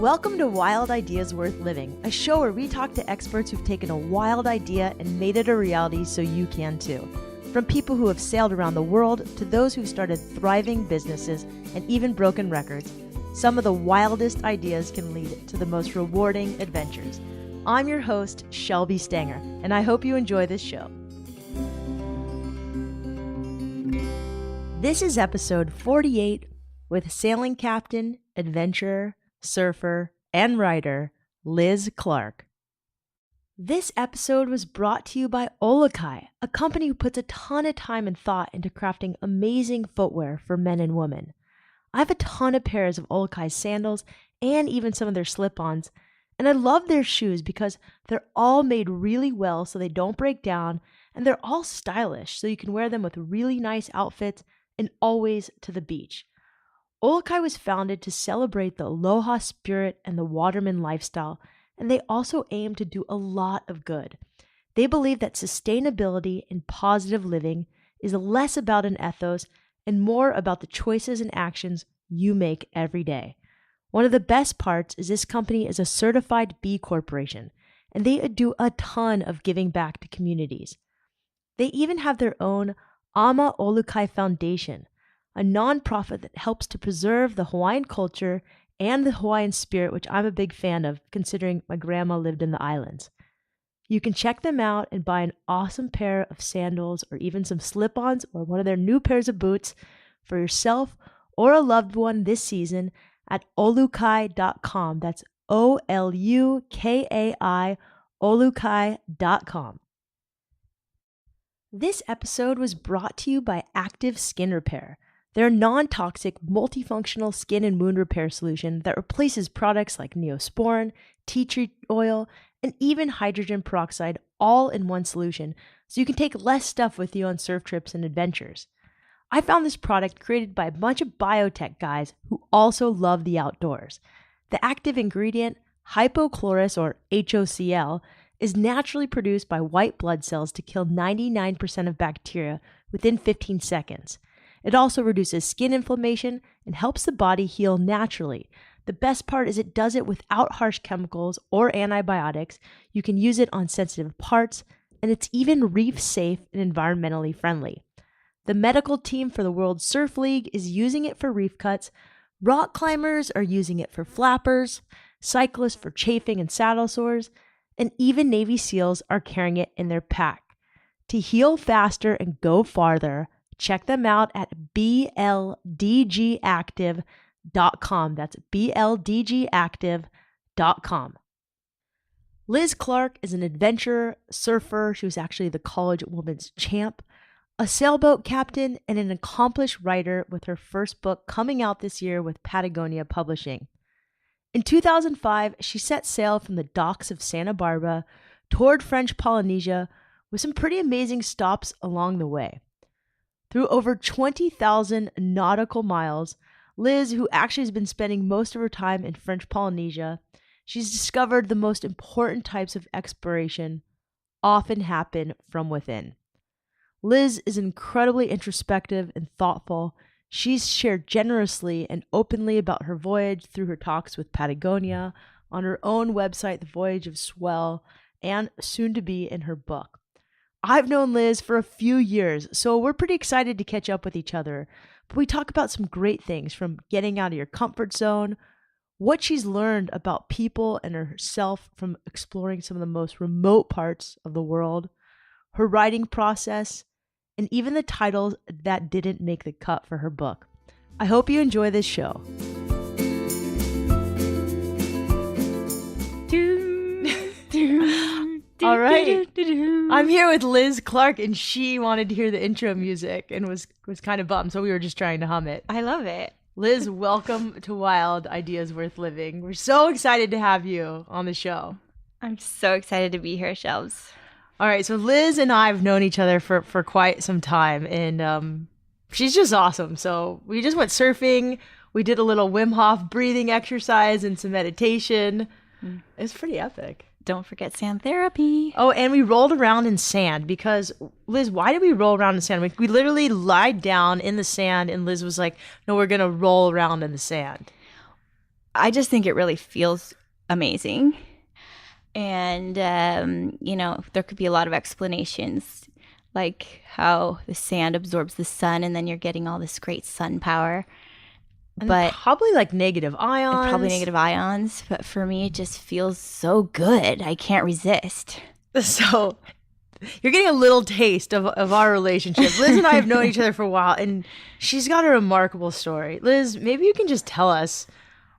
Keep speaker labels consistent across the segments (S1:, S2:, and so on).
S1: Welcome to Wild Ideas Worth Living, a show where we talk to experts who've taken a wild idea and made it a reality so you can too. From people who have sailed around the world to those who've started thriving businesses and even broken records, some of the wildest ideas can lead to the most rewarding adventures. I'm your host, Shelby Stanger, and I hope you enjoy this show. This is episode 48 with sailing captain, adventurer, surfer, and writer, Liz Clark. This episode was brought to you by Olukai, a company who puts a ton of time and thought into crafting amazing footwear for men and women. I have a ton of pairs of Olukai's sandals and even some of their slip-ons, and I love their shoes because they're all made really well so they don't break down, and they're all stylish so you can wear them with really nice outfits and always to the beach. Olukai was founded to celebrate the aloha spirit and the waterman lifestyle, and they also aim to do a lot of good. They believe that sustainability and positive living is less about an ethos and more about the choices and actions you make every day. One of the best parts is this company is a certified B Corporation, and they do a ton of giving back to communities. They even have their own Ama Olukai Foundation, a nonprofit that helps to preserve the Hawaiian culture and the Hawaiian spirit, which I'm a big fan of, considering my grandma lived in the islands. You can check them out and buy an awesome pair of sandals or even some slip-ons or one of their new pairs of boots for yourself or a loved one this season at olukai.com. That's Olukai, olukai.com. This episode was brought to you by Active Skin Repair. They're a non-toxic, multifunctional skin and wound repair solution that replaces products like Neosporin, tea tree oil, and even hydrogen peroxide all in one solution, so you can take less stuff with you on surf trips and adventures. I found this product created by a bunch of biotech guys who also love the outdoors. The active ingredient, hypochlorous or HOCl, is naturally produced by white blood cells to kill 99% of bacteria within 15 seconds. It also reduces skin inflammation and helps the body heal naturally. The best part is it does it without harsh chemicals or antibiotics. You can use it on sensitive parts, and it's even reef safe and environmentally friendly. The medical team for the World Surf League is using it for reef cuts, rock climbers are using it for flappers, cyclists for chafing and saddle sores, and even Navy SEALs are carrying it in their pack. To heal faster and go farther, check them out at bldgactive.com. That's bldgactive.com. Liz Clark is an adventurer, surfer. She was actually the college women's champ, a sailboat captain, and an accomplished writer with her first book coming out this year with Patagonia Publishing. In 2005, she set sail from the docks of Santa Barbara toward French Polynesia with some pretty amazing stops along the way. Through over 20,000 nautical miles, Liz, who actually has been spending most of her time in French Polynesia, she's discovered the most important types of exploration often happen from within. Liz is incredibly introspective and thoughtful. She's shared generously and openly about her voyage through her talks with Patagonia, on her own website, The Voyage of Swell, and soon to be in her book. I've known Liz for a few years, so we're pretty excited to catch up with each other. But we talk about some great things, from getting out of your comfort zone, what she's learned about people and herself from exploring some of the most remote parts of the world, her writing process, and even the titles that didn't make the cut for her book. I hope you enjoy this show. All right. I'm here with Liz Clark, and she wanted to hear the intro music and was kind of bummed, so we were just trying to hum it.
S2: I love it.
S1: Liz, welcome to Wild Ideas Worth Living. We're so excited to have you on the show.
S2: I'm so excited to be here, Shelves.
S1: All right, so Liz and I have known each other for quite some time, and she's just awesome. So we just went surfing. We did a little Wim Hof breathing exercise and some meditation. It's pretty epic.
S2: Don't forget sand therapy.
S1: Oh, and we rolled around in sand because, Liz, why did we roll around in sand? We literally lied down in the sand, and Liz was like, no, we're going to roll around in the sand.
S2: I just think it really feels amazing. And, there could be a lot of explanations, like how the sand absorbs the sun and then you're getting all this great sun power.
S1: But probably like negative ions.
S2: And probably negative ions. But for me, it just feels so good. I can't resist.
S1: So you're getting a little taste of our relationship. Liz and I have known each other for a while, and she's got a remarkable story. Liz, maybe you can just tell us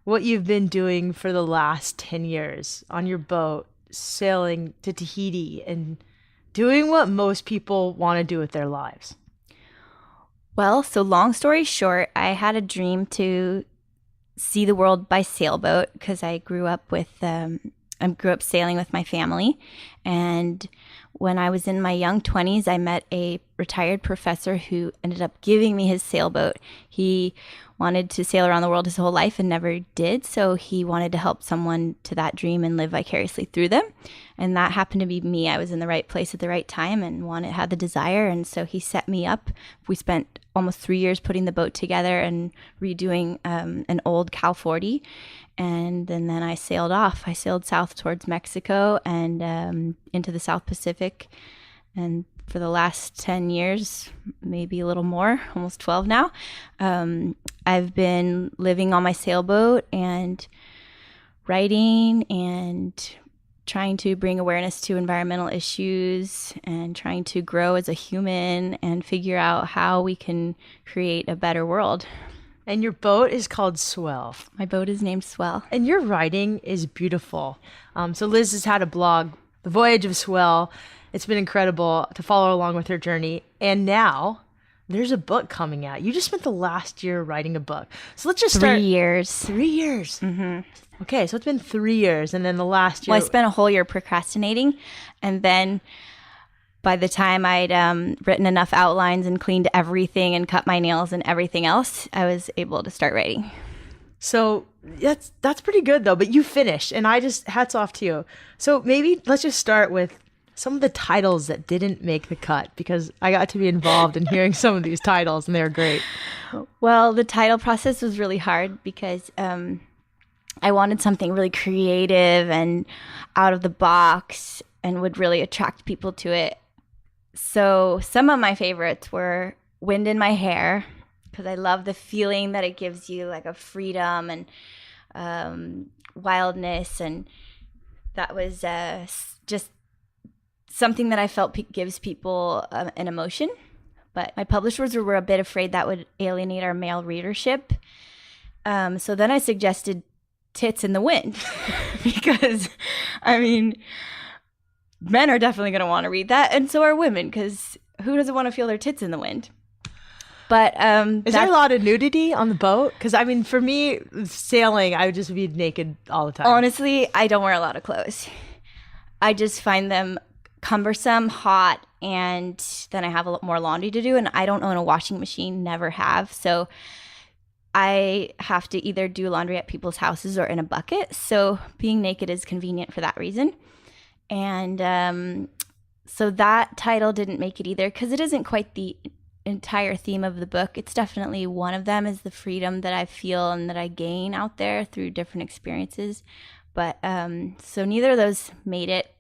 S1: what you've been doing for the last 10 years on your boat, sailing to Tahiti and doing what most people want to do with their lives.
S2: Well, so long story short, I had a dream to see the world by sailboat because I grew up sailing with my family. And when I was in my young 20s, I met a retired professor who ended up giving me his sailboat. He wanted to sail around the world his whole life and never did. So he wanted to help someone to that dream and live vicariously through them. And that happened to be me. I was in the right place at the right time and had the desire. And so he set me up. We spent almost 3 years putting the boat together and redoing an old Cal 40. And then I sailed off. I sailed south towards Mexico and into the South Pacific. And for the last 10 years, maybe a little more, almost 12 now, I've been living on my sailboat and writing and trying to bring awareness to environmental issues and trying to grow as a human and figure out how we can create a better world.
S1: And your boat is called Swell.
S2: My boat is named Swell.
S1: And your writing is beautiful. So Liz has had a blog, The Voyage of Swell. It's been incredible to follow along with her journey. And now there's a book coming out. You just spent the last year writing a book. So let's just start.
S2: 3 years.
S1: 3 years.
S2: Mm-hmm.
S1: Okay, so it's been 3 years. And then the last year.
S2: Well, I spent a whole year procrastinating. And then by the time I'd written enough outlines and cleaned everything and cut my nails and everything else, I was able to start writing.
S1: So that's pretty good, though. But you finished. And hats off to you. So maybe let's just start with some of the titles that didn't make the cut, because I got to be involved in hearing some of these titles and they're great.
S2: Well, the title process was really hard because I wanted something really creative and out of the box and would really attract people to it. So some of my favorites were Wind in My Hair, because I love the feeling that it gives you, like a freedom and wildness. And that was just something that I felt gives people an emotion. But my publishers were a bit afraid that would alienate our male readership. So then I suggested Tits in the Wind because, men are definitely going to want to read that. And so are women, because who doesn't want to feel their tits in the wind? But
S1: is there a lot of nudity on the boat? Because, for me, sailing, I would just be naked all the time.
S2: Honestly, I don't wear a lot of clothes. I just find them cumbersome, hot, and then I have a lot more laundry to do, and I don't own a washing machine, never have. So I have to either do laundry at people's houses or in a bucket. So being naked is convenient for that reason. And so that title didn't make it either, because it isn't quite the entire theme of the book. It's definitely one of them, is the freedom that I feel and that I gain out there through different experiences. But so neither of those made it.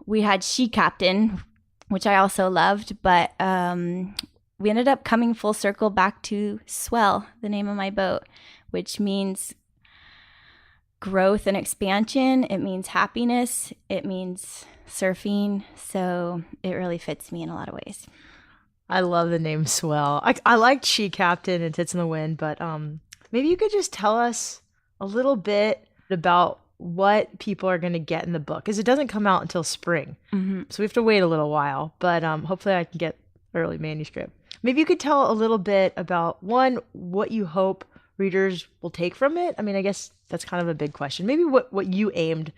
S2: We had She Captain, which I also loved, but we ended up coming full circle back to Swell, the name of my boat, which means growth and expansion. It means happiness. It means surfing. So it really fits me in a lot of ways.
S1: I love the name Swell. I liked She Captain and Tits in the Wind, but maybe you could just tell us a little bit about what people are going to get in the book, because it doesn't come out until spring. Mm-hmm. So we have to wait a little while, but hopefully I can get early manuscript. Maybe you could tell a little bit about, one, what you hope readers will take from it. I guess that's kind of a big question. Maybe what you aimed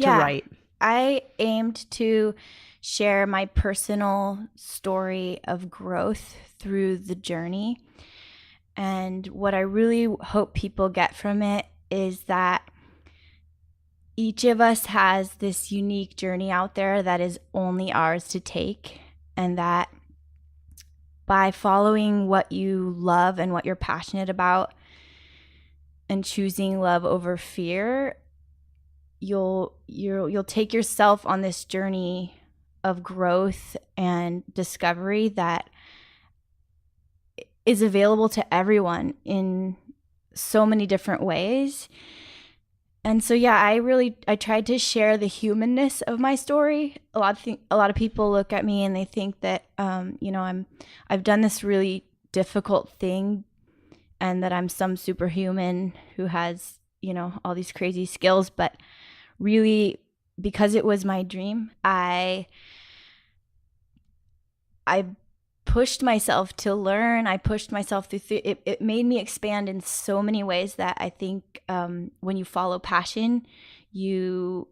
S1: to write.
S2: I aimed to share my personal story of growth through the journey. And what I really hope people get from it is that each of us has this unique journey out there that is only ours to take, and that by following what you love and what you're passionate about, and choosing love over fear, you'll take yourself on this journey of growth and discovery that is available to everyone in so many different ways. And so yeah, I tried to share the humanness of my story. A lot of people look at me and they think that I've done this really difficult thing and that I'm some superhuman who has, all these crazy skills, but really, because it was my dream, I pushed myself to learn. I pushed myself through it. It made me expand in so many ways that I think when you follow passion, you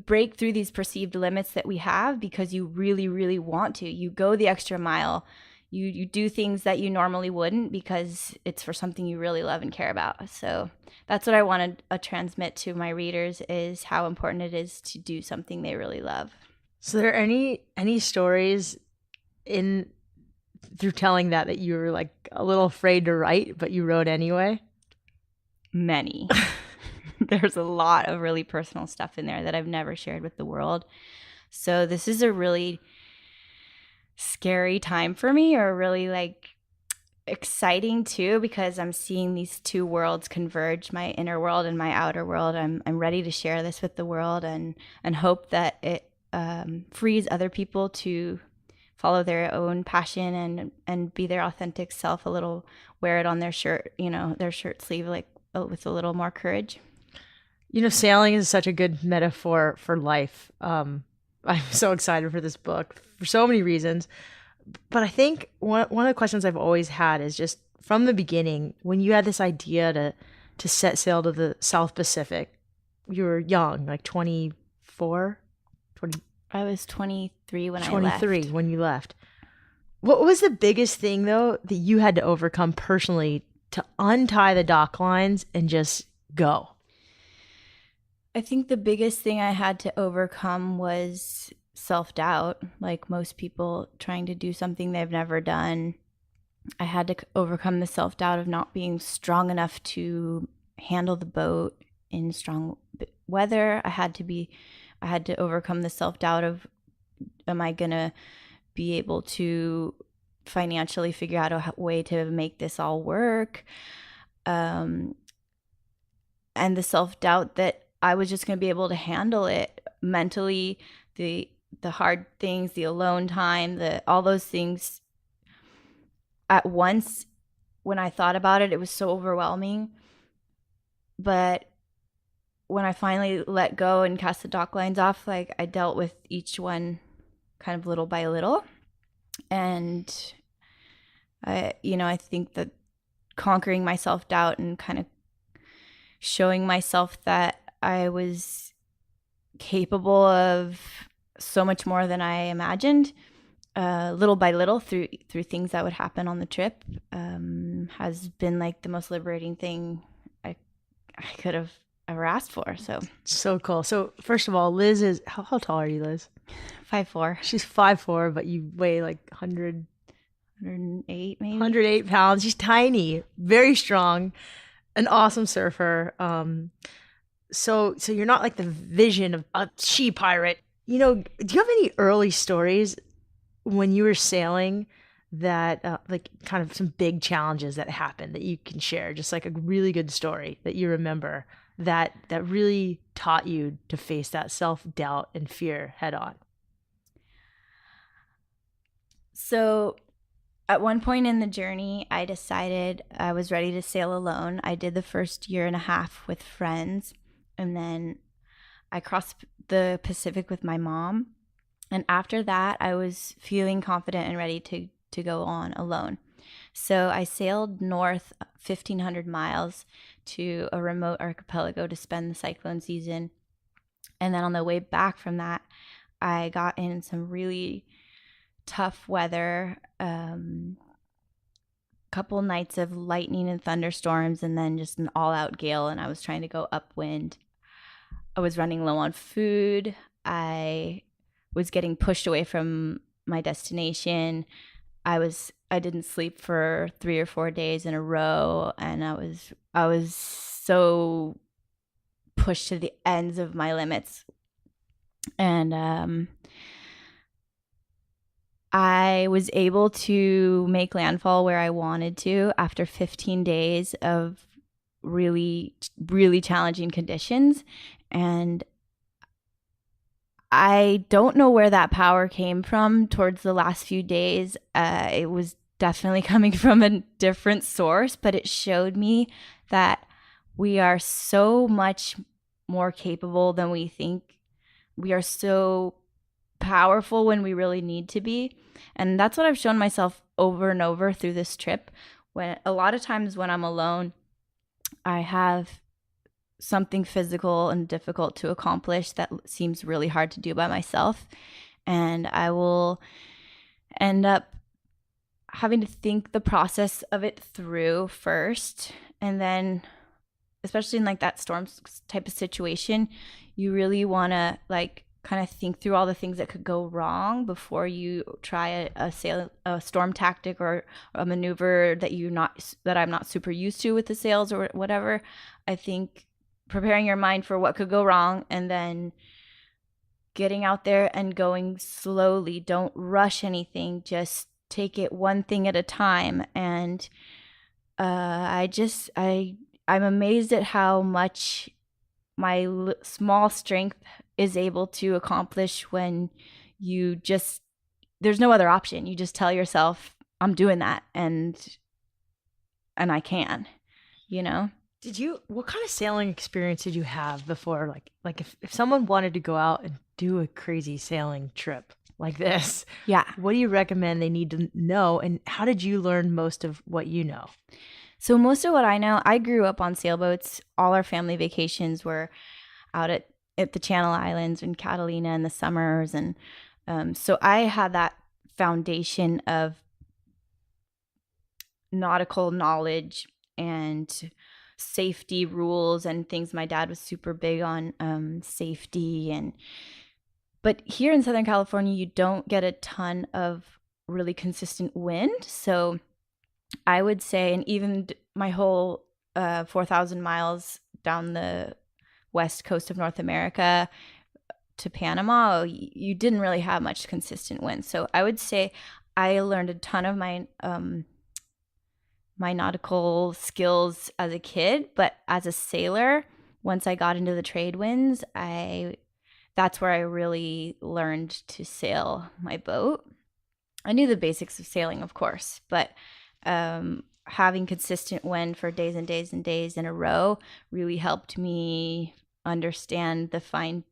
S2: break through these perceived limits that we have because you really, really want to. You go the extra mile. You do things that you normally wouldn't because it's for something you really love and care about. So that's what I want to transmit to my readers, is how important it is to do something they really love.
S1: So there are any stories through telling that you were like a little afraid to write, but you wrote anyway?
S2: Many. There's a lot of really personal stuff in there that I've never shared with the world. So this is a really scary time for me, or really like exciting too, because I'm seeing these two worlds converge, my inner world and my outer world. I'm ready to share this with the world and hope that it frees other people to follow their own passion and be their authentic self a little, wear it on their shirt, their shirt sleeve, like with a little more courage.
S1: Sailing is such a good metaphor for life. I'm so excited for this book for so many reasons. But I think one of the questions I've always had is just from the beginning, when you had this idea to set sail to the South Pacific, you were young, like 24?
S2: I was 23 when I left.
S1: 23 when you left. What was the biggest thing, though, that you had to overcome personally to untie the dock lines and just go?
S2: I think the biggest thing I had to overcome was self-doubt. Like most people trying to do something they've never done, I had to overcome the self-doubt of not being strong enough to handle the boat in strong weather. I had to overcome the self-doubt of, am I going to be able to financially figure out a way to make this all work? And the self-doubt that I was just going to be able to handle it mentally, the hard things, the alone time, all those things at once. When I thought about it, it was so overwhelming. But when I finally let go and cast the dock lines off, like I dealt with each one kind of little by little. And I think that conquering my self-doubt and kind of showing myself that I was capable of so much more than I imagined, little by little through things that would happen on the trip, has been like the most liberating thing I could have ever asked for. So
S1: cool. So first of all, Liz is, how tall are you, Liz?
S2: 5'4".
S1: She's 5'4", but you weigh like
S2: 108 maybe.
S1: 108 pounds. She's tiny, very strong, an awesome surfer. So you're not like the vision of a she pirate. Do you have any early stories when you were sailing that like kind of some big challenges that happened that you can share? Just like a really good story that you remember that really taught you to face that self-doubt and fear head on.
S2: So at one point in the journey, I decided I was ready to sail alone. I did the first year and a half with friends, and then I crossed the Pacific with my mom. And after that, I was feeling confident and ready to go on alone. So I sailed north 1,500 miles to a remote archipelago to spend the cyclone season. And then on the way back from that, I got in some really tough weather, couple nights of lightning and thunderstorms, and then just an all-out gale, and I was trying to go upwind. I was running low on food. I was getting pushed away from my destination. I was I didn't sleep for 3 or 4 days in a row, and I was so pushed to the ends of my limits. And I was able to make landfall where I wanted to after 15 days of really, really challenging conditions. And I don't know where that power came from towards the last few days. It was definitely coming from a different source, but it showed me that we are so much more capable than we think. We are so powerful when we really need to be. And that's what I've shown myself over and over through this trip. When a lot of times when I'm alone, I have something physical and difficult to accomplish that seems really hard to do by myself. And I will end up having to think the process of it through first. And then, especially in like that storm type of situation, you really want to like kind of think through all the things that could go wrong before you try a storm tactic or a maneuver that I'm not super used to with the sails or whatever. I think preparing your mind for what could go wrong and then getting out there and going slowly. Don't rush anything. Just take it one thing at a time. And I'm amazed at how much my small strength is able to accomplish when there's no other option. You just tell yourself, I'm doing that, and I can, you know?
S1: What kind of sailing experience did you have before? Like if someone wanted to go out and do a crazy sailing trip like this,
S2: Yeah.
S1: what do you recommend they need to know? And how did you learn most of what you know?
S2: So most of what I know, I grew up on sailboats. All our family vacations were out at the Channel Islands and Catalina in the summers. And so I had that foundation of nautical knowledge and safety rules and things. My dad was super big on safety. But here in Southern California, you don't get a ton of really consistent wind. So I would say, and even my whole 4,000 miles down the west coast of North America to Panama, you didn't really have much consistent wind. So I would say I learned a ton of my nautical skills as a kid, but as a sailor, once I got into the trade winds, that's where I really learned to sail my boat. I knew the basics of sailing, of course, but having consistent wind for days and days and days in a row really helped me understand the fine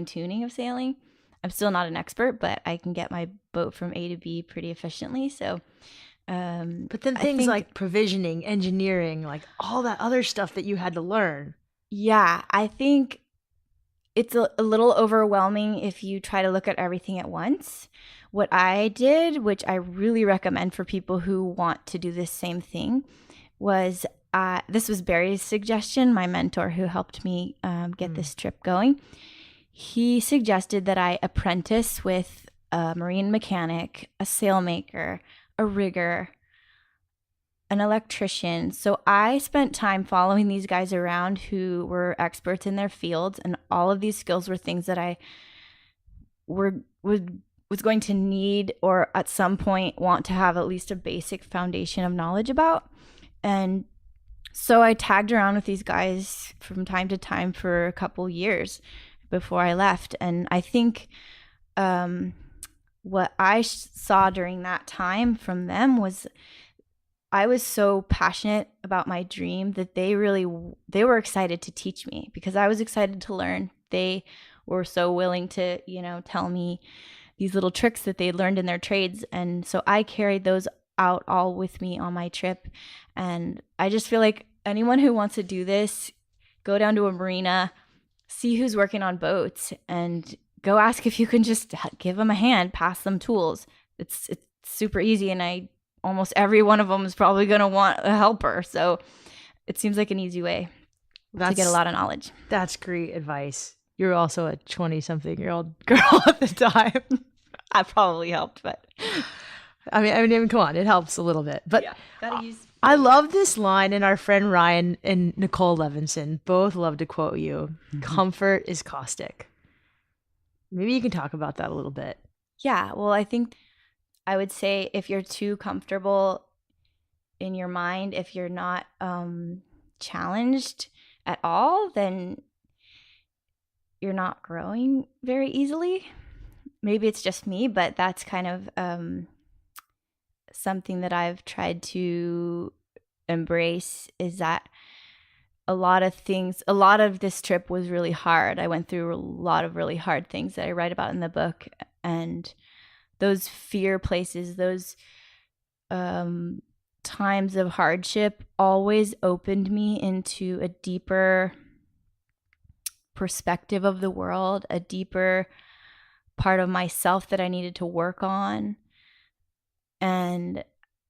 S2: tuning of sailing. I'm still not an expert, but I can get my boat from A to B pretty efficiently. So,
S1: but then things like provisioning, engineering, like all that other stuff that you had to learn.
S2: Yeah, I think it's a little overwhelming if you try to look at everything at once. What I did, which I really recommend for people who want to do this same thing, was this was Barry's suggestion, my mentor who helped me get this trip going. He suggested that I apprentice with a marine mechanic, a sailmaker, a rigger, an electrician. So I spent time following these guys around who were experts in their fields, and all of these skills were things that I was going to need or at some point want to have at least a basic foundation of knowledge about. And so I tagged around with these guys from time to time for a couple years before I left. And I think what I saw during that time from them was I was so passionate about my dream that they were excited to teach me because I was excited to learn. They were so willing to, tell me these little tricks that they learned in their trades. And so I carried those out all with me on my trip. And I just feel like anyone who wants to do this, go down to a marina, see who's working on boats, and go ask if you can just give them a hand, pass them tools. It's super easy, and almost every one of them is probably going to want a helper. So it seems like an easy way to get a lot of knowledge.
S1: That's great advice. You're also a 20-something-year-old girl at the time.
S2: I probably helped, but
S1: I mean, come on, it helps a little bit. But
S2: Yeah, gotta use.
S1: I love this line, and our friend Ryan and Nicole Levinson both love to quote you. Comfort is caustic. Maybe you can talk about that a little bit.
S2: Yeah, well, I think I would say if you're too comfortable in your mind, if you're not challenged at all, then you're not growing very easily. Maybe it's just me, but that's kind of something that I've tried to embrace, is that a lot of this trip was really hard. I went through a lot of really hard things that I write about in the book. And those fear places, those times of hardship always opened me into a deeper perspective of the world, a deeper part of myself that I needed to work on. And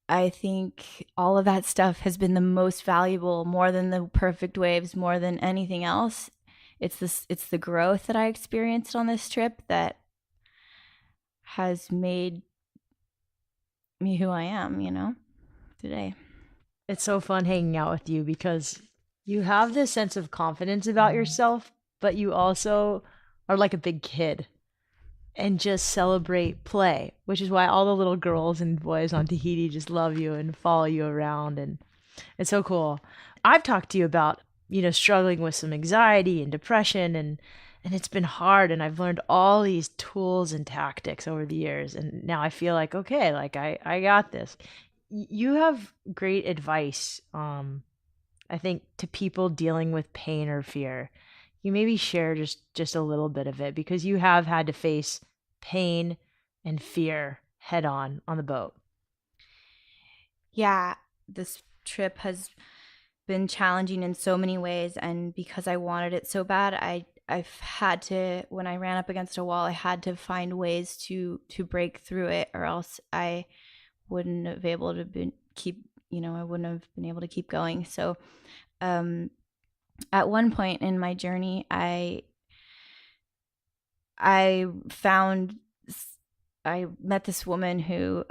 S2: I think all of that stuff has been the most valuable, more than the perfect waves, more than anything else. It's the growth that I experienced on this trip that has made me who I am, today.
S1: It's so fun hanging out with you because you have this sense of confidence about yourself, but you also are like a big kid and just celebrate play, which is why all the little girls and boys on Tahiti just love you and follow you around. And it's so cool. I've talked to you about, struggling with some anxiety and depression, and it's been hard. And I've learned all these tools and tactics over the years. And now I feel like, okay, like I got this. You have great advice, I think, to people dealing with pain or fear. You maybe share just a little bit of it, because you have had to face pain and fear head on the boat.
S2: Yeah, this trip has been challenging in so many ways, and because I wanted it so bad, I've had to, when I ran up against a wall, I had to find ways to break through it, or else I wouldn't have been able to I wouldn't have been able to keep going. So at one point in my journey, I met this woman who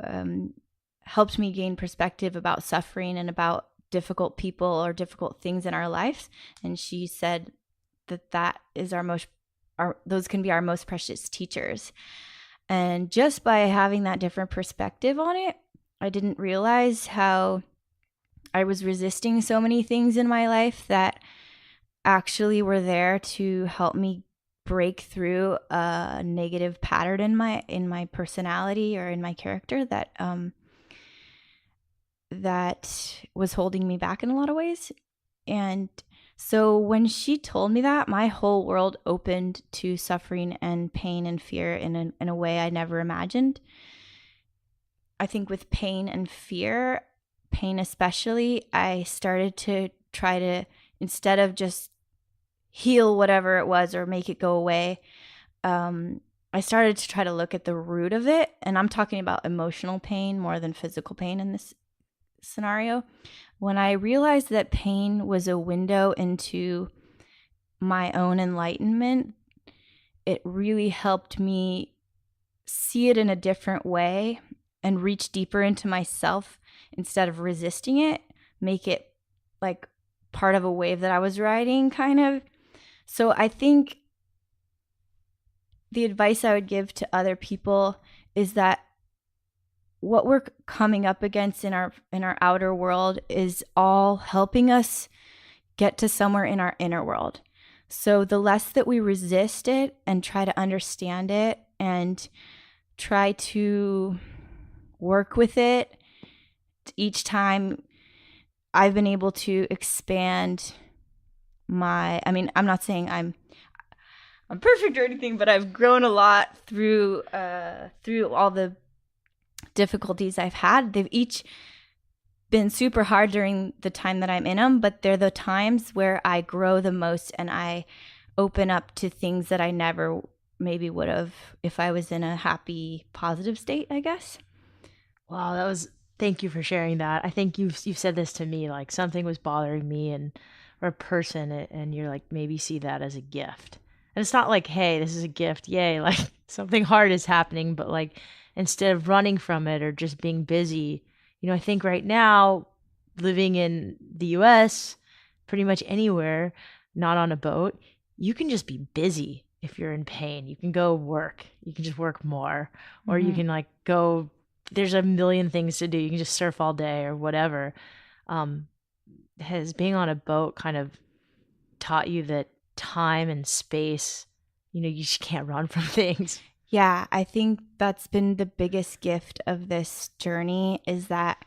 S2: helped me gain perspective about suffering and about difficult people or difficult things in our lives. And she said that is those can be our most precious teachers. And just by having that different perspective on it, I didn't realize how I was resisting so many things in my life that actually were there to help me break through a negative pattern in my personality or in my character that was holding me back in a lot of ways. And so when she told me that, my whole world opened to suffering and pain and fear in a way I never imagined. I think with pain and fear, pain especially, I started to try to, instead of just heal whatever it was or make it go away, I started to try to look at the root of it. And I'm talking about emotional pain more than physical pain in this scenario. When I realized that pain was a window into my own enlightenment, it really helped me see it in a different way and reach deeper into myself instead of resisting it, make it like part of a wave that I was riding, kind of. So I think the advice I would give to other people is that what we're coming up against in our outer world is all helping us get to somewhere in our inner world. So the less that we resist it and try to understand it and try to work with it, each time I've been able to expand I'm not saying I'm perfect or anything, but I've grown a lot through all the difficulties I've had. They've each been super hard during the time that I'm in them, but they're the times where I grow the most and I open up to things that I never maybe would have if I was in a happy, positive state, I guess.
S1: Wow, thank you for sharing that. I think you've said this to me, like something was bothering me or a person, and you're like, maybe see that as a gift. And it's not like, hey, this is a gift, yay, like something hard is happening, but like instead of running from it or just being busy. I think right now, living in the US, pretty much anywhere, not on a boat, you can just be busy if you're in pain. You can go work. You can just work more. Or you can like go, there's a million things to do. You can just surf all day or whatever. Has being on a boat kind of taught you that time and space, you just can't run from things.
S2: Yeah, I think that's been the biggest gift of this journey is that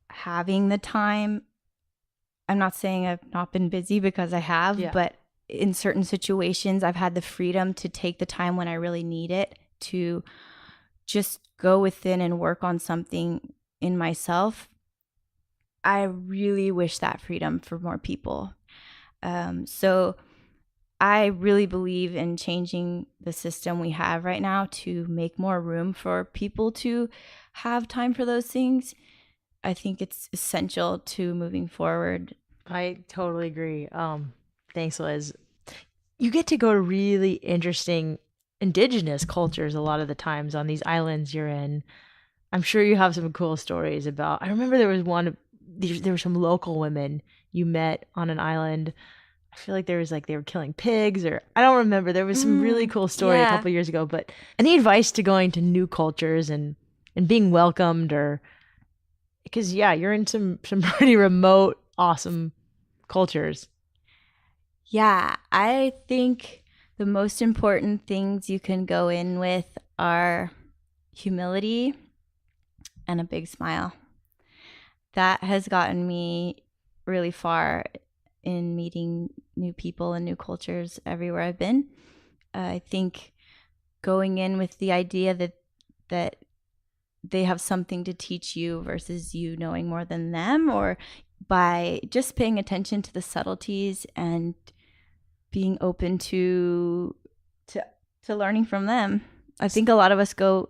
S2: having the time. I'm not saying I've not been busy because I have, but in certain situations, I've had the freedom to take the time when I really need it to just go within and work on something in myself. I really wish that freedom for more people. So I really believe in changing the system we have right now to make more room for people to have time for those things. I think it's essential to moving forward.
S1: I totally agree. Thanks, Liz. You get to go to really interesting indigenous cultures a lot of the times on these islands you're in. I'm sure you have some cool stories about. I remember there were some local women you met on an island. I feel like there was like they were killing pigs, or I don't remember. There was some really cool story a couple years ago. But any advice to going to new cultures and being welcomed, or because you're in some pretty remote, awesome cultures.
S2: Yeah, I think the most important things you can go in with are humility and a big smile. That has gotten me really far in meeting new people and new cultures everywhere I've been. I think going in with the idea that they have something to teach you versus you knowing more than them, or by just paying attention to the subtleties and being open to learning from them. I think a lot of us go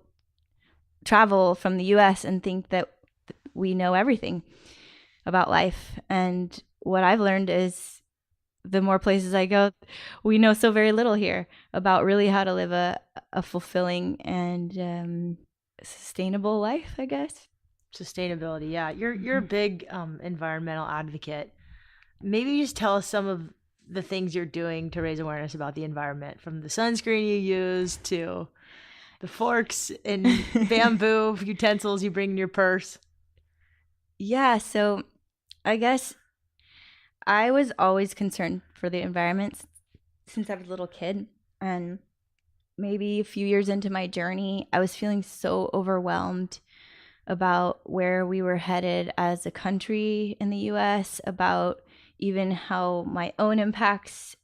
S2: travel from the US and think that we know everything about life. And what I've learned is the more places I go, we know so very little here about really how to live a fulfilling and sustainable life, I guess.
S1: Sustainability, yeah. You're a big environmental advocate. Maybe just tell us some of the things you're doing to raise awareness about the environment, from the sunscreen you use to the forks and bamboo utensils you bring in your purse.
S2: Yeah, so I guess I was always concerned for the environment since I was a little kid. And maybe a few years into my journey, I was feeling so overwhelmed about where we were headed as a country in the US, about even how my own impacts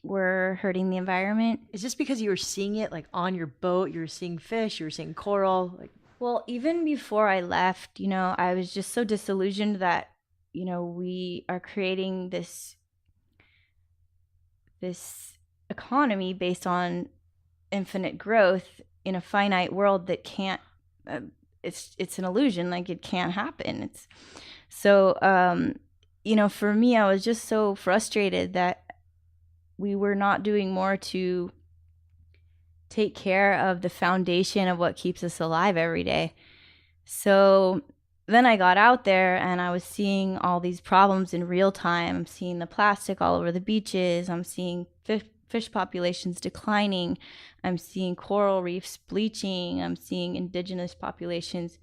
S2: were hurting the environment.
S1: Is this because you were seeing it like on your boat? You were seeing fish, you were seeing coral?
S2: Well, even before I left, I was just so disillusioned that, we are creating this economy based on infinite growth in a finite world that can't, it's an illusion, like it can't happen. It's so, for me, I was just so frustrated that we were not doing more to take care of the foundation of what keeps us alive every day. So then I got out there and I was seeing all these problems in real time. I'm seeing the plastic all over the beaches. I'm seeing fish populations declining. I'm seeing coral reefs bleaching. I'm seeing indigenous populations,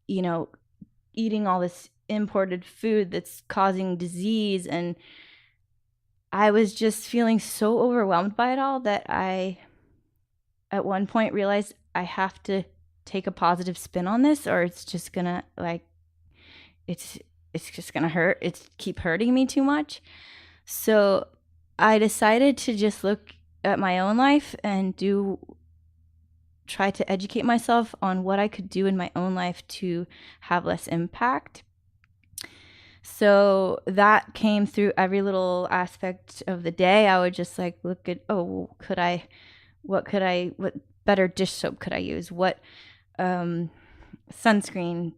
S2: eating all this imported food that's causing disease. And I was just feeling so overwhelmed by it all that I, at one point, realized I have to take a positive spin on this, or it's just gonna it's just gonna hurt. It's keep hurting me too much. So I decided to just look at my own life and try to educate myself on what I could do in my own life to have less impact. So that came through every little aspect of the day. I would just look at, what better dish soap could I use? What sunscreen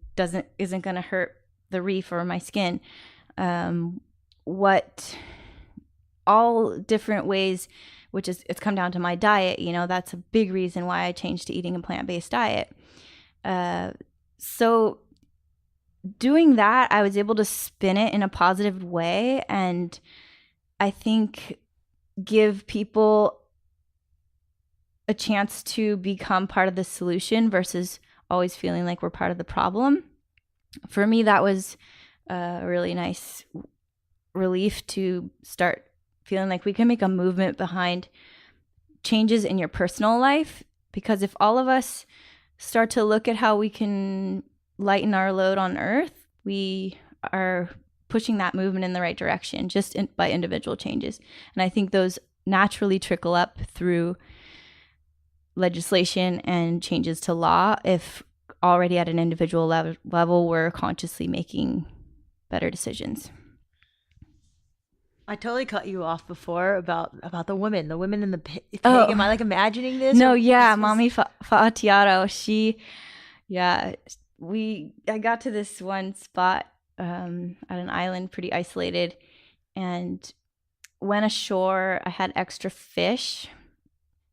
S2: isn't going to hurt the reef or my skin? What all different ways which is, it's come down to my diet. That's a big reason why I changed to eating a plant-based diet. So doing that, I was able to spin it in a positive way, and I think give people a chance to become part of the solution versus always feeling like we're part of the problem. For me, that was a really nice relief to start feeling like we can make a movement behind changes in your personal life. Because if all of us start to look at how we can lighten our load on Earth, we are pushing that movement in the right direction just by individual changes. And I think those naturally trickle up through legislation and changes to law if already at an individual level we're consciously making better decisions.
S1: I totally cut you off before about the women in the pig.
S2: Oh.
S1: Am I like imagining this?
S2: No, yeah, Mommy Fa'atiaro. I got to this one spot at an island, pretty isolated, and went ashore. I had extra fish,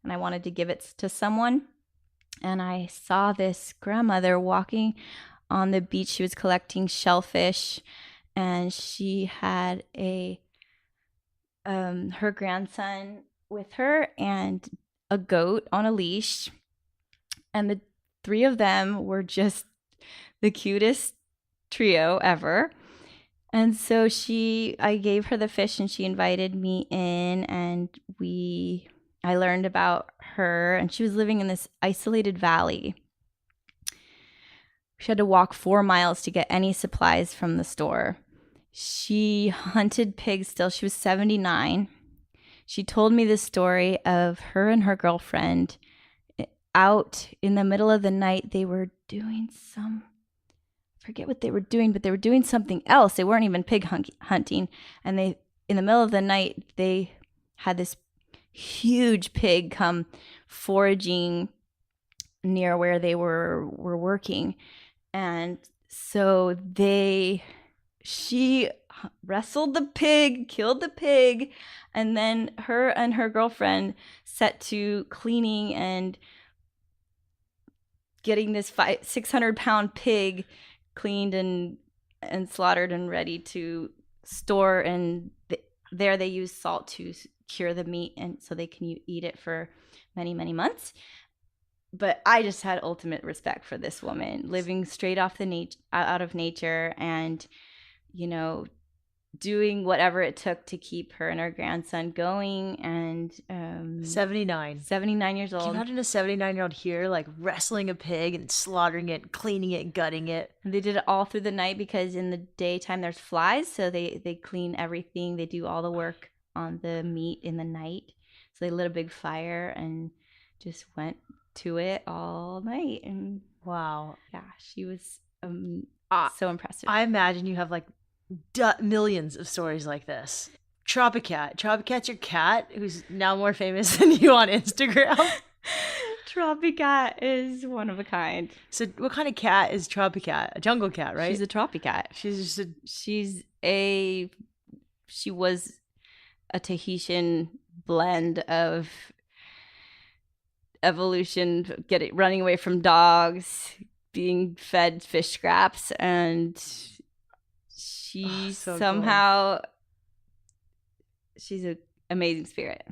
S2: and I wanted to give it to someone. And I saw this grandmother walking on the beach. She was collecting shellfish, and she had her grandson with her and a goat on a leash. And the three of them were just the cutest trio ever. And so I gave her the fish, and she invited me in, and I learned about her, and she was living in this isolated valley. She had to walk 4 miles to get any supplies from the store. She hunted pigs till she was 79. She told me this story of her and her girlfriend out in the middle of the night. They were doing I forget what they were doing, but they were doing something else. They weren't even pig hunting. And in the middle of the night, they had this huge pig come foraging near where they were working. And so she wrestled the pig, killed the pig, and then her and her girlfriend set to cleaning and getting this 600-pound pig cleaned and slaughtered and ready to store. And there they use salt to cure the meat, and so they can eat it for many, many months. But I just had ultimate respect for this woman living straight off out of nature, and doing whatever it took to keep her and her grandson going. And 79 years old.
S1: Can you imagine a 79-year-old here like wrestling a pig and slaughtering it, cleaning it, gutting it?
S2: And they did it all through the night, because in the daytime there's flies, so they clean everything. They do all the work on the meat in the night. So they lit a big fire and just went to it all night. And
S1: wow,
S2: yeah, she was so impressive.
S1: I imagine you have like millions of stories like this. Tropicat's your cat, who's now more famous than you on Instagram.
S2: Tropicat is one of a kind.
S1: So what kind of cat is Tropicat? A jungle cat, right?
S2: She's a Tropicat. She was a Tahitian blend of evolution, running away from dogs, being fed fish scraps, and she's an amazing spirit.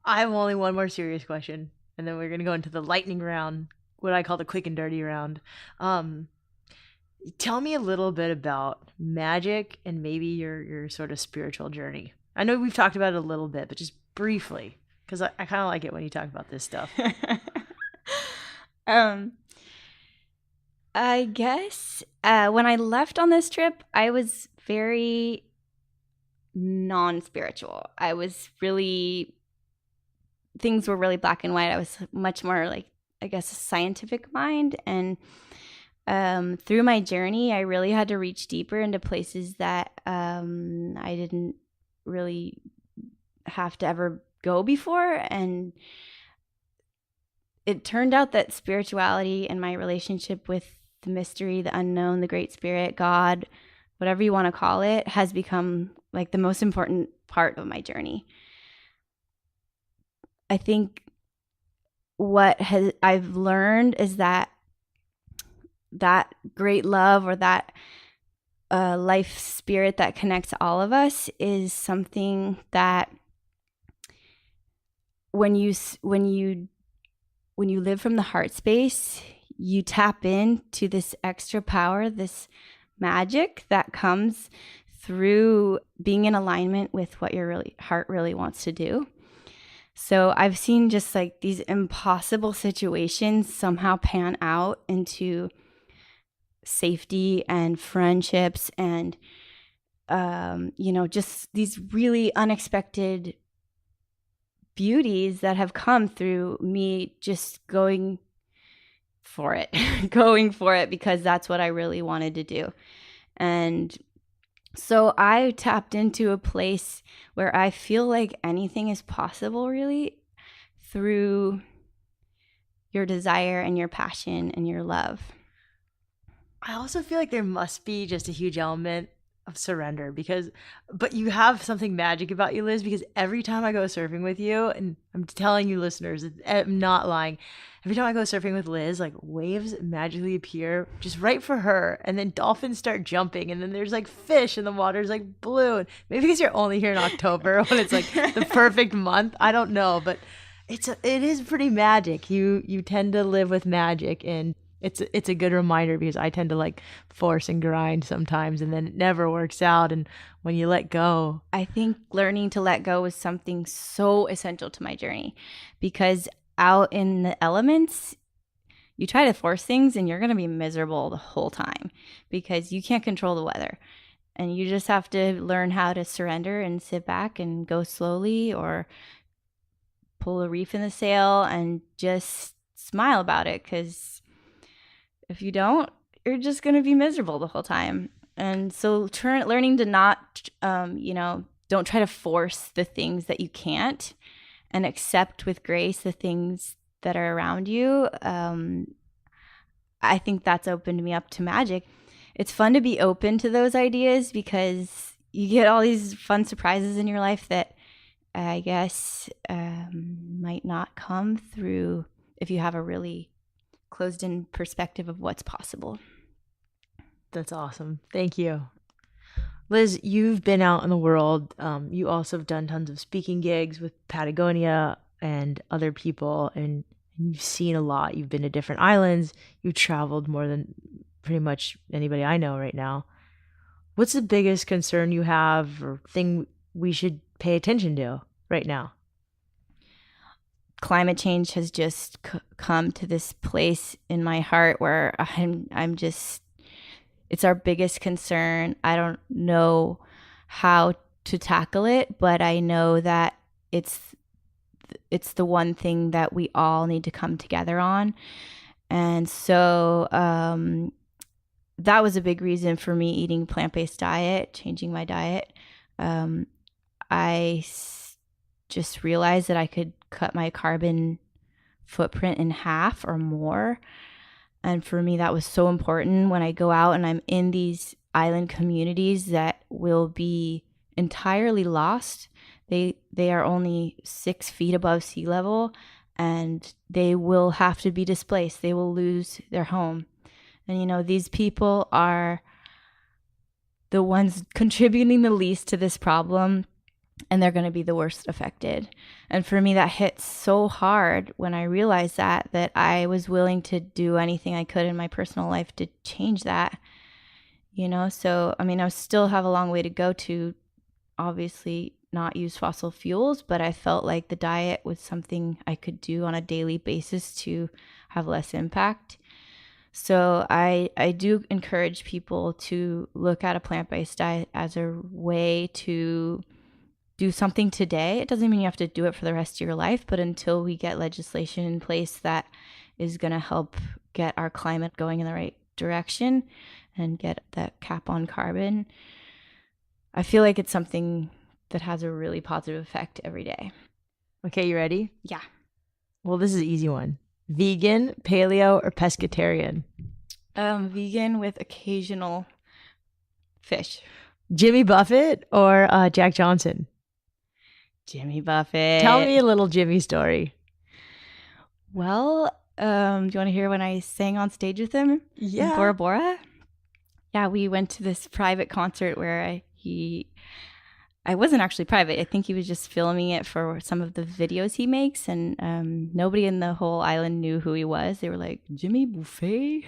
S1: I have only one more serious question, and then we're going to go into the lightning round, what I call the quick and dirty round. Tell me a little bit about magic and maybe your sort of spiritual journey. I know we've talked about it a little bit, but just briefly, because I kind of like it when you talk about this stuff.
S2: I guess when I left on this trip, I was very non-spiritual. I was really, things were really black and white. I was much more like, I guess, a scientific mind. And through my journey, I really had to reach deeper into places that I didn't really have to ever go before. And it turned out that spirituality and my relationship with the mystery, the unknown, the great spirit, God, whatever you want to call it, has become like the most important part of my journey. I think I've learned is that great love, or that life spirit that connects all of us, is something that when you live from the heart space, you tap into this extra power, this magic that comes through being in alignment with what your heart really wants to do. So I've seen just like these impossible situations somehow pan out into safety and friendships, and just these really unexpected beauties that have come through me just going for it because that's what I really wanted to do. And so I tapped into a place where I feel like anything is possible, really, through your desire and your passion and your love.
S1: I also feel like there must be just a huge element of surrender but you have something magic about you, Liz, because every time I go surfing with you, and I'm telling you listeners, I'm not lying, every time I go surfing with Liz, like waves magically appear just right for her, and then dolphins start jumping, and then there's like fish, and the water's like blue. And maybe because you're only here in October when it's like the perfect month, I don't know, but it is pretty magic. You tend to live with magic, and it's a good reminder, because I tend to like force and grind sometimes, and then it never works out. And when you let go,
S2: I think learning to let go was something so essential to my journey, because out in the elements, you try to force things and you're going to be miserable the whole time because you can't control the weather. And you just have to learn how to surrender and sit back and go slowly, or pull a reef in the sail and just smile about it, because if you don't, you're just going to be miserable the whole time. And so learning to not, don't try to force the things that you can't, and accept with grace the things that are around you. I think that's opened me up to magic. It's fun to be open to those ideas, because you get all these fun surprises in your life that I guess might not come through if you have a really closed-in perspective of what's possible.
S1: That's awesome. Thank you. Liz, you've been out in the world. You also have done tons of speaking gigs with Patagonia and other people, and you've seen a lot. You've been to different islands. You've traveled more than pretty much anybody I know right now. What's the biggest concern you have, or thing we should pay attention to right now?
S2: Climate change has just come to this place in my heart where I'm just, it's our biggest concern. I don't know how to tackle it, but I know that it's the one thing that we all need to come together on. And so that was a big reason for me eating plant-based diet, changing my diet. I just realized that I could cut my carbon footprint in half or more. And for me, that was so important. When I go out and I'm in these island communities that will be entirely lost, they are only 6 feet above sea level, and they will have to be displaced. They will lose their home. And, these people are the ones contributing the least to this problem, and they're going to be the worst affected. And for me, that hit so hard when I realized that I was willing to do anything I could in my personal life to change that, So, I still have a long way to go to obviously not use fossil fuels, but I felt like the diet was something I could do on a daily basis to have less impact. So I do encourage people to look at a plant-based diet as a way to do something today. It doesn't mean you have to do it for the rest of your life, but until we get legislation in place that is going to help get our climate going in the right direction and get that cap on carbon, I feel like it's something that has a really positive effect every day.
S1: Okay, you ready?
S2: Yeah.
S1: Well, this is an easy one. Vegan, paleo, or pescatarian?
S2: Vegan with occasional fish.
S1: Jimmy Buffett or Jack Johnson?
S2: Jimmy Buffett.
S1: Tell me a little Jimmy story.
S2: Well, do you want to hear when I sang on stage with him in Bora Bora? Yeah, we went to this private concert where I wasn't actually private. I think he was just filming it for some of the videos he makes, and nobody in the whole island knew who he was. They were like, Jimmy Buffett?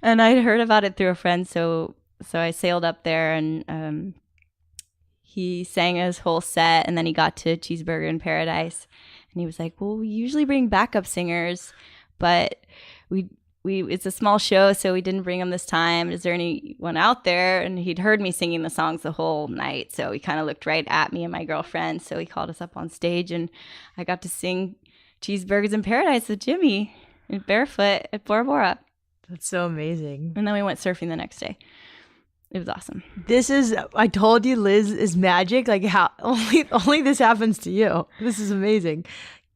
S2: And I'd heard about it through a friend, so I sailed up there, and he sang his whole set, and then he got to Cheeseburger in Paradise, and he was like, well, we usually bring backup singers, but we it's a small show, so we didn't bring him this time. Is there anyone out there? And he'd heard me singing the songs the whole night, so he kind of looked right at me and my girlfriend. So he called us up on stage, and I got to sing Cheeseburgers in Paradise with Jimmy barefoot at Bora Bora.
S1: That's so amazing.
S2: And then we went surfing the next day. It was awesome.
S1: I told you Liz is magic. Like how only this happens to you. This is amazing.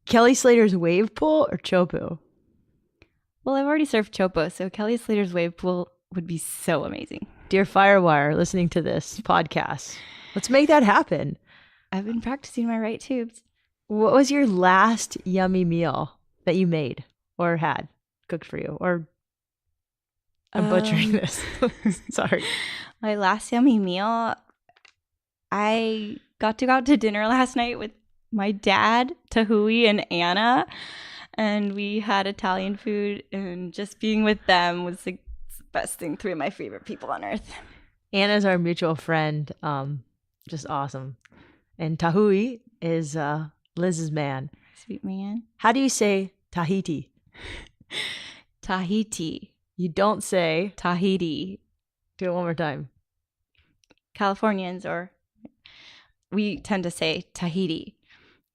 S1: Kelly Slater's wave pool or Chopu?
S2: Well, I've already surfed Chopo, so Kelly Slater's wave pool would be so amazing.
S1: Dear Firewire, listening to this podcast, let's make that happen.
S2: I've been practicing my right tubes.
S1: What was your last yummy meal that you made or had cooked for you? Or I'm butchering this. Sorry.
S2: My last yummy meal, I got to go out to dinner last night with my dad, Tahui, and Anna. And we had Italian food, and just being with them was the best thing. 3 of my favorite people on earth.
S1: Anna's our mutual friend. Just awesome. And Tahui is Liz's man.
S2: Sweet man.
S1: How do you say Tahiti?
S2: Tahiti.
S1: You don't say
S2: Tahiti.
S1: Do it one more time.
S2: Californians, we tend to say Tahiti.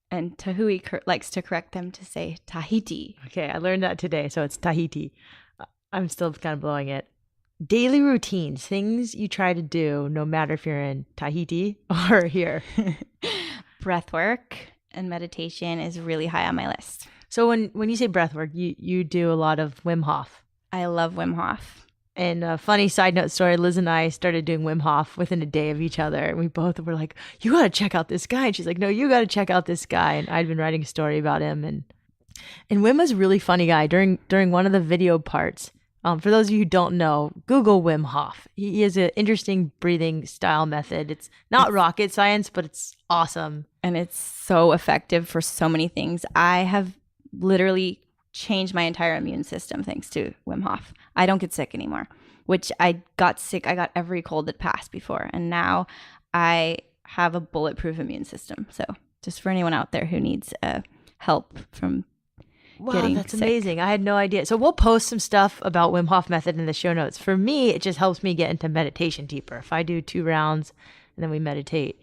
S2: And Tahui likes to correct them to say Tahiti.
S1: Okay, I learned that today, so it's Tahiti. I'm still kind of blowing it. Daily routines, things you try to do no matter if you're in Tahiti or here.
S2: Breath work and meditation is really high on my list.
S1: So when you say breath work, you do a lot of Wim Hof.
S2: I love Wim Hof.
S1: And a funny side note story, Liz and I started doing Wim Hof within a day of each other. And we both were like, you got to check out this guy. And she's like, no, you got to check out this guy. And I'd been writing a story about him. And Wim was a really funny guy. During one of the video parts, for those of you who don't know, Google Wim Hof. He has an interesting breathing style method. It's not rocket science, but it's awesome.
S2: And it's so effective for so many things. I have literally changed my entire immune system thanks to Wim Hof. I don't get sick anymore, which I got sick. I got every cold that passed before. And now I have a bulletproof immune system. So just for anyone out there who needs help from getting
S1: that's
S2: sick.
S1: Amazing. I had no idea. So we'll post some stuff about Wim Hof method in the show notes. For me, it just helps me get into meditation deeper. If I do 2 rounds and then we meditate,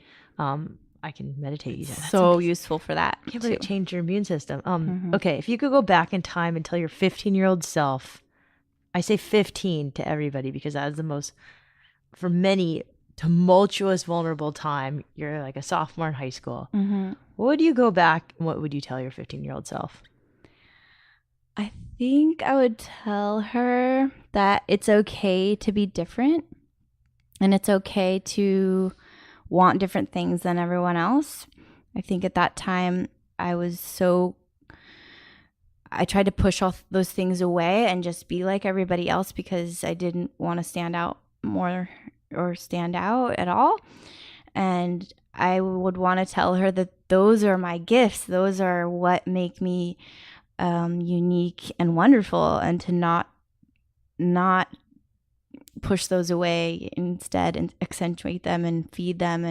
S1: I can meditate.
S2: It's so useful for that.
S1: I can't believe it changed your immune system. Okay, if you could go back in time and tell your 15-year-old self, I say 15 to everybody because that is the most, for many, tumultuous, vulnerable time. You're like a sophomore in high school.
S2: Mm-hmm.
S1: What would you go back and what would you tell your 15-year-old self?
S2: I think I would tell her that it's okay to be different and it's okay to want different things than everyone else. I think at that time I tried to push all those things away and just be like everybody else because I didn't want to stand out more or stand out at all. And I would want to tell her that those are my gifts. Those are what make me unique and wonderful, and to not push those away instead and accentuate them and feed them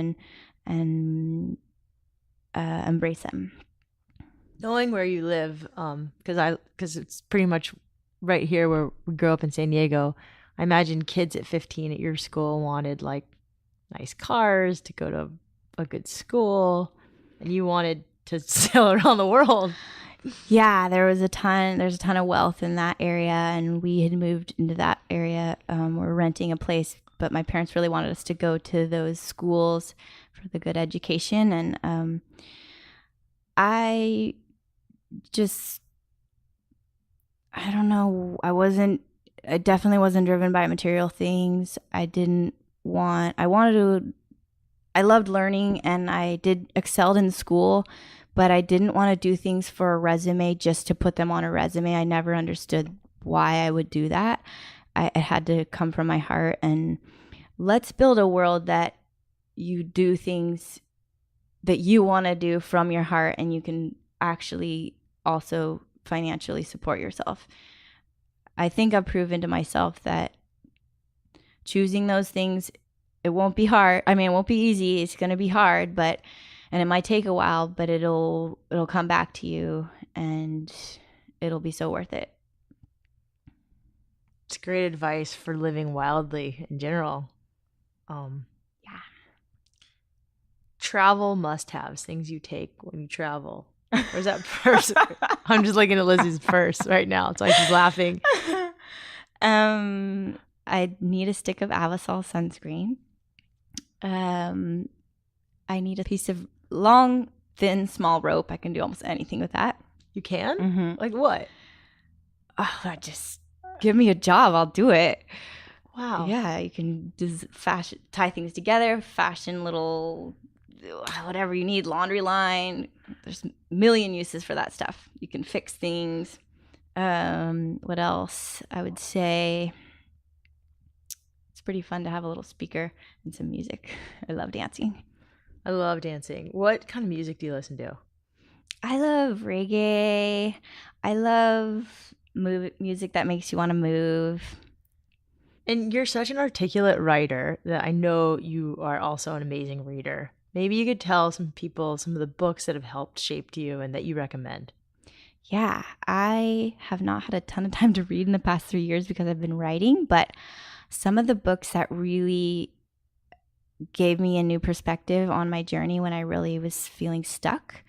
S2: and embrace them.
S1: Knowing where you live, because it's pretty much right here where we grew up in San Diego, I imagine kids at 15 at your school wanted like nice cars to go to a good school, and you wanted to sail around the world.
S2: Yeah, there's a ton of wealth in that area, and we had moved into that area. We're renting a place, but my parents really wanted us to go to those schools for the good education, and I don't know. I definitely wasn't driven by material things. I I loved learning and I excelled in school, but I didn't want to do things for a resume just to put them on a resume. I never understood why I would do that. It had to come from my heart, and let's build a world that you do things that you want to do from your heart, and you can actually also financially support yourself. I think I've proven to myself that choosing those things, it won't be hard. I mean, it won't be easy. It's going to be hard, and it might take a while, but it'll come back to you, and it'll be so worth it.
S1: It's great advice for living wildly in general.
S2: Yeah.
S1: Travel must-haves, things you take when you travel. Or is that purse? I'm just looking at Lizzie's purse right now. That's why she's laughing.
S2: I need a stick of Avasol sunscreen. I need a piece of long, thin, small rope. I can do almost anything with that.
S1: You can?
S2: Mm-hmm.
S1: Like what?
S2: Oh, just give me a job. I'll do it.
S1: Wow.
S2: Yeah, you can just tie things together, fashion little whatever you need, laundry line. There's a million uses for that stuff. You can fix things. What else? I would say it's pretty fun to have a little speaker and some music. I love dancing.
S1: I love dancing. What kind of music do you listen to?
S2: I love reggae. I love music that makes you want to move.
S1: And you're such an articulate writer that I know you are also an amazing reader. Maybe you could tell some people some of the books that have helped shape you and that you recommend.
S2: Yeah, I have not had a ton of time to read in the past 3 years because I've been writing, but some of the books that really gave me a new perspective on my journey when I really was feeling stuck,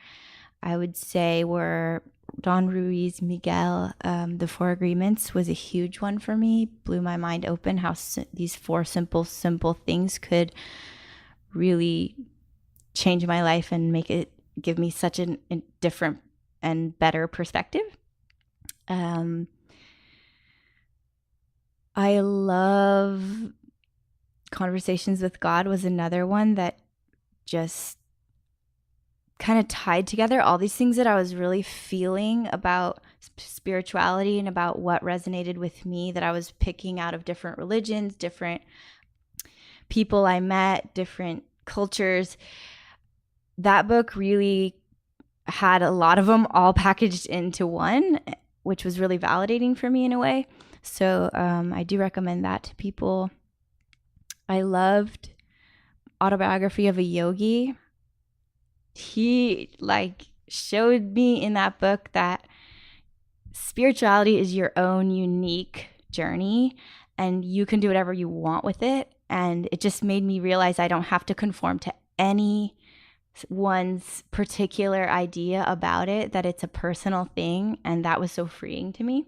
S2: I would say were Don Ruiz Miguel. The Four Agreements was a huge one for me. Blew my mind open how these four simple things could really change my life and give me such a different and better perspective. I love Conversations with God was another one that just kind of tied together all these things that I was really feeling about spirituality and about what resonated with me, that I was picking out of different religions, different people I met, different cultures. That book really had a lot of them all packaged into one, which was really validating for me in a way. So I do recommend that to people. I loved Autobiography of a Yogi. He showed me in that book that spirituality is your own unique journey and you can do whatever you want with it. And it just made me realize I don't have to conform to anyone's particular idea about it, that it's a personal thing. And that was so freeing to me.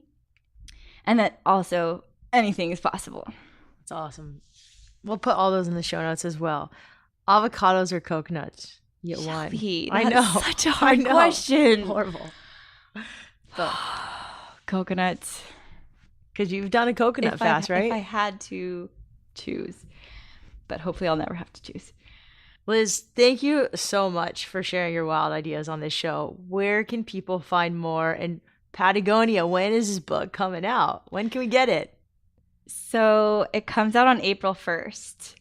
S2: And that also anything is possible.
S1: That's awesome. We'll put all those in the show notes as well. Avocados or coconuts? You get one.
S2: I know. Such a hard question.
S1: Horrible.
S2: So. Coconuts.
S1: Because you've done a coconut fast, right?
S2: If I had to choose. But hopefully I'll never have to choose.
S1: Liz, thank you so much for sharing your wild ideas on this show. Where can people find more? And Patagonia, when is this book coming out? When can we get it?
S2: So it comes out on April 1st,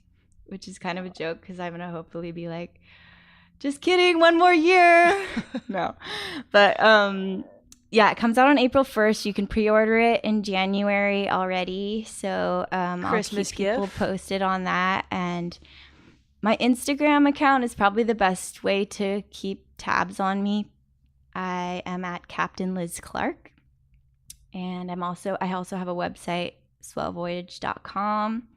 S2: which is kind of a joke because I'm going to hopefully be like, just kidding, one more year. No. But yeah, it comes out on April 1st. You can pre-order it in January already. So
S1: Christmas
S2: I'll keep people
S1: gift.
S2: posted on that. And my Instagram account is probably the best way to keep tabs on me. I am at Captain Liz Clark. And I also have a website, swellvoyage.com,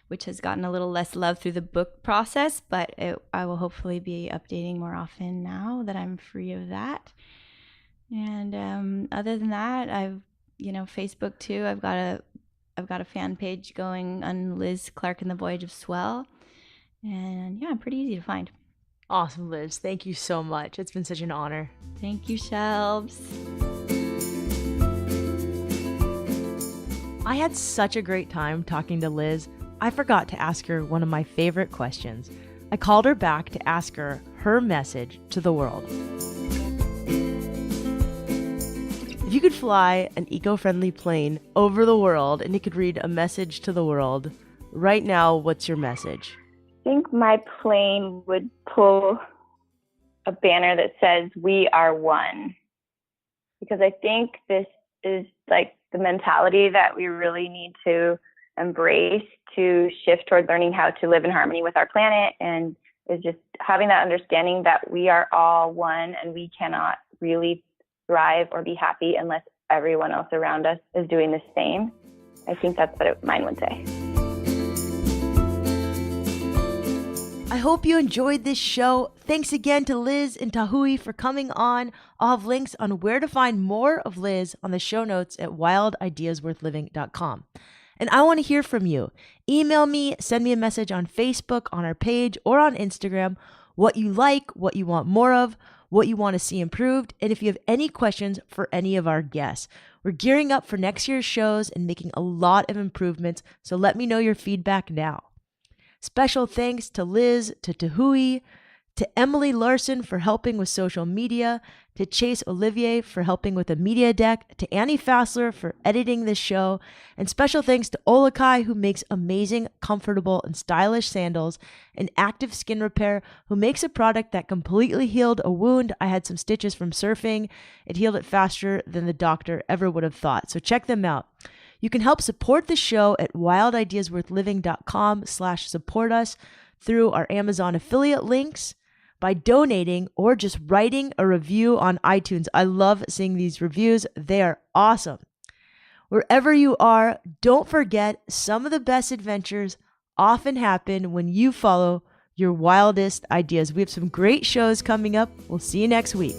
S2: which has gotten a little less love through the book process, but I will hopefully be updating more often now that I'm free of that. And other than that, I've Facebook too. I've got a fan page going on Liz Clark and the Voyage of Swell, and yeah, I'm pretty easy to find.
S1: Awesome, Liz. Thank you so much. It's been such an honor.
S2: Thank you, Shelves.
S1: I had such a great time talking to Liz. I forgot to ask her one of my favorite questions. I called her back to ask her her message to the world. If you could fly an eco-friendly plane over the world and you could read a message to the world, right now, what's your message?
S3: I think my plane would pull a banner that says, "We are one." Because I think this is like the mentality that we really need to embrace to shift toward learning how to live in harmony with our planet, and is just having that understanding that we are all one and we cannot really thrive or be happy unless everyone else around us is doing the same. I think that's what mine would say.
S1: I hope you enjoyed this show. Thanks again to Liz and Tahui for coming on. I'll have links on where to find more of Liz on the show notes at wildideasworthliving.com. And I want to hear from you. Email me, send me a message on Facebook, on our page, or on Instagram, what you like, what you want more of, what you want to see improved, and if you have any questions for any of our guests. We're gearing up for next year's shows and making a lot of improvements, so let me know your feedback now. Special thanks to Liz, to Tahui, to Emily Larson for helping with social media, to Chase Olivier for helping with the media deck, to Annie Fassler for editing this show, and special thanks to Olakai, who makes amazing, comfortable, and stylish sandals, and Active Skin Repair, who makes a product that completely healed a wound. I had some stitches from surfing. It healed it faster than the doctor ever would have thought, so check them out. You can help support the show at wildideasworthliving.com/support us through our Amazon affiliate links, by donating, or just writing a review on iTunes. I love seeing these reviews. They are awesome. Wherever you are, don't forget, some of the best adventures often happen when you follow your wildest ideas. We have some great shows coming up. We'll see you next week.